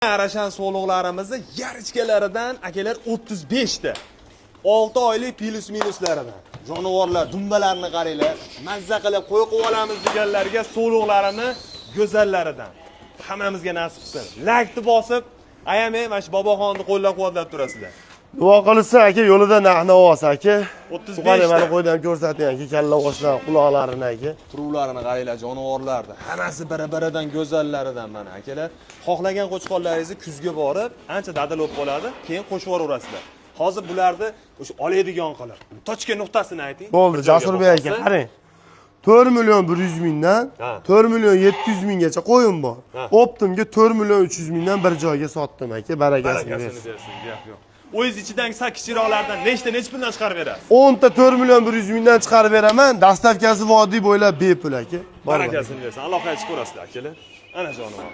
Arashan so'liqlarimizni yarichkalaridan akalar 35 ta. 6 oylik plus minuslaridan. Jonivorlar, dumbalarni qaranglar. Mazza qilib qo'yib olamiz deganlarga so'liqlarini go'zallaridan. Hammamizga nasib qilsin. Laykni bosib, ayamay mana shu Boboxonni qo'llab-quvvatlab turasizlar. Duo qilsa aka, yo'lida narx-navosi aka. 35 Qani ta. mana qo'ydan ko'rsating aka, kalla boshlar, quloqlarini aka. Turuvlarini qaranglar, jonivorlarni. Hammasi bir-biridan go'zallaridan mana akalar. Xohlagan qo'chqonlaringizni kuzga borib, ancha dadil bo'lib qoladi, keyin qo'shib yuborasizlar. Hozir bularni o'sha oladigan qilib. Tochka nuqtasini ayting. Bo'ldi, Jasurbek aka, qarang. 4 million 100 mingdan 4 million 700 minggacha qo'yim bor. Optimga 4 million 300 mingdan bir joyga sotdim aka, barakasini bersin. Gap yo'q. O'zingiz ichidagi sakkichiroqlardan nechta puldan chiqarib berasiz? 10 ta 4 million 100 mingdan chiqarib beraman. Dastavkasi vodiy bo'ylab bepul aka. Barakasini bersin. Alloh qaytib ko'rasizlar akalar. Ana jonivor.